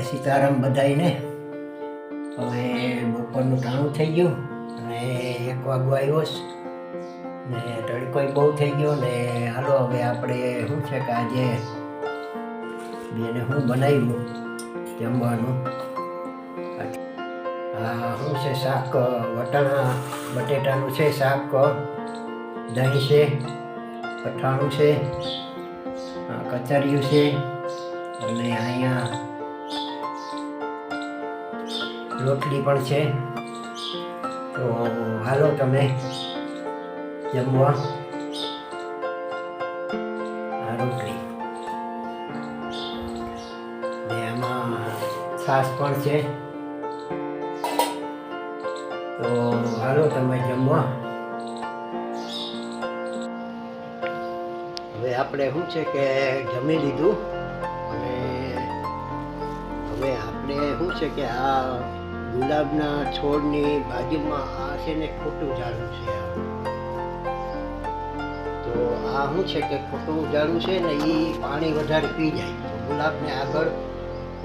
સીતારામ બધાઈને. હવે બપોરનું ટાણું થઈ ગયું અને 1 વાગવા આવ્યો ને તડકોય બહુ થઈ ગયો ને હાલો હવે આપણે શું છે કે આજે બેને હું બનાવ્યું જમવાનું. શું છે શાક વટાણા બટેટાનું છે શાક, દહીં છે, અથાણું છે, કચરિયું છે અને અહીંયા રોટલી પણ છે. તો હાલો તમે જમવા. આ રોટલી ને એમાં છાશ પણ છે. તો હાલો તમે જમવા. હવે આપણે શું છે કે જમી લીધું અને હવે આપણે શું છે કે આ ગુલાબના છોડની બાજુમાં આ છે ને ખોટું ઝાડું છે. તો આ શું છે કે ખોટું ઝાડું છે ને એ પાણી વધારે પી જાય તો ગુલાબને આગળ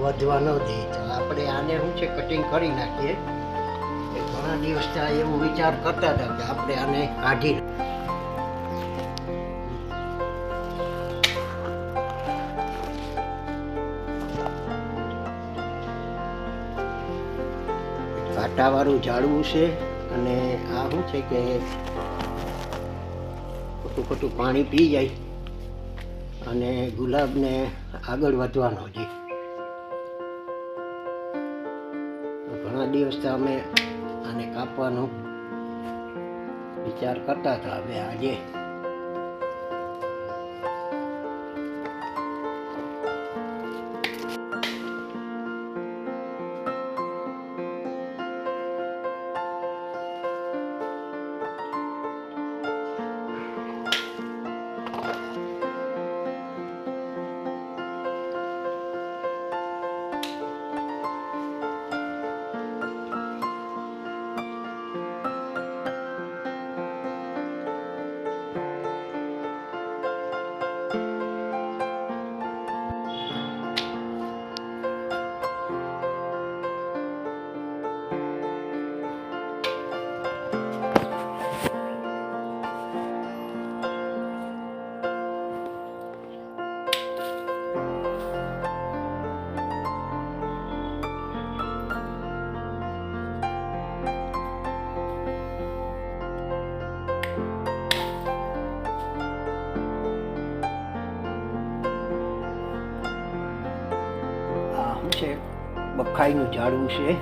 વધવા ન દે. તો આપણે આને શું છે કટિંગ કરી નાખીએ. ઘણા દિવસથી એવું વિચાર કરતા હતા કે આપણે આને કાઢી કાંટાવાળું ઝાડવું છે અને આ શું છે કે ખોટું પાણી પી જાય અને ગુલાબને આગળ વધવાનો છે. ઘણા દિવસથી અમે આને કાપવાનો વિચાર કરતા હતા. હવે આજે છે બખાઈનું ઝાડવું છે.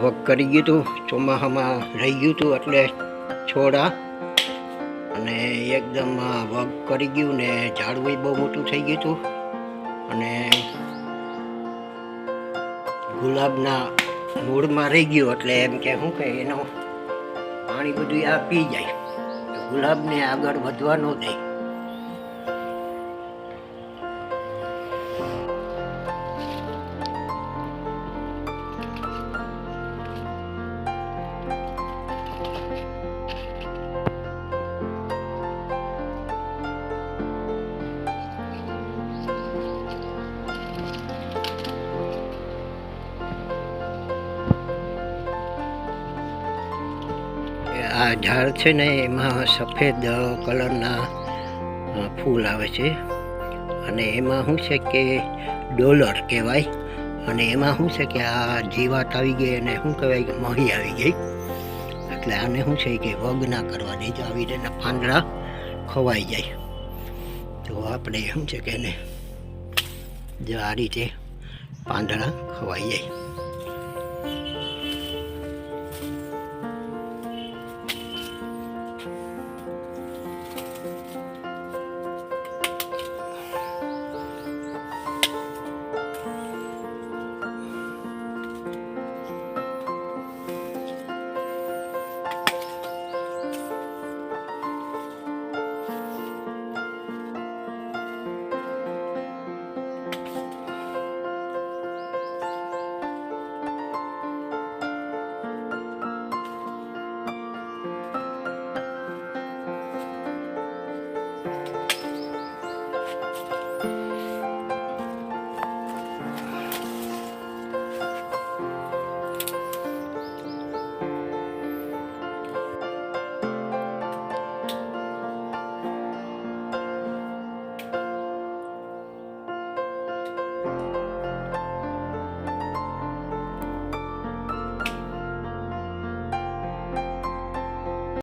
વગ કરી ગયું હતું, ચોમાસામાં રહી ગયું હતું એટલે છોડા અને એકદમ વગ કરી ગયું ને ઝાડવું બહુ મોટું થઈ ગયું હતું અને ગુલાબના મૂળમાં રહી ગયું એટલે એમ કે શું કે એનું પાણી બધું આ પી જાય ગુલાબને આગળ વધવા ન દે. આ ઝાડ છે ને એમાં સફેદ કલરના ફૂલ આવે છે અને એમાં શું છે કે ડોલર કહેવાય અને એમાં શું છે કે આ જીવાત આવી ગઈ અને શું કહેવાય કે મહી આવી ગઈ, એટલે આને શું છે કે વગ ના કરવા દેજો, આવી રીતે પાંદડા ખવાઈ જાય. તો આપણે શું છે કે એને જો આ રીતે પાંદડા ખવાઈ જાય.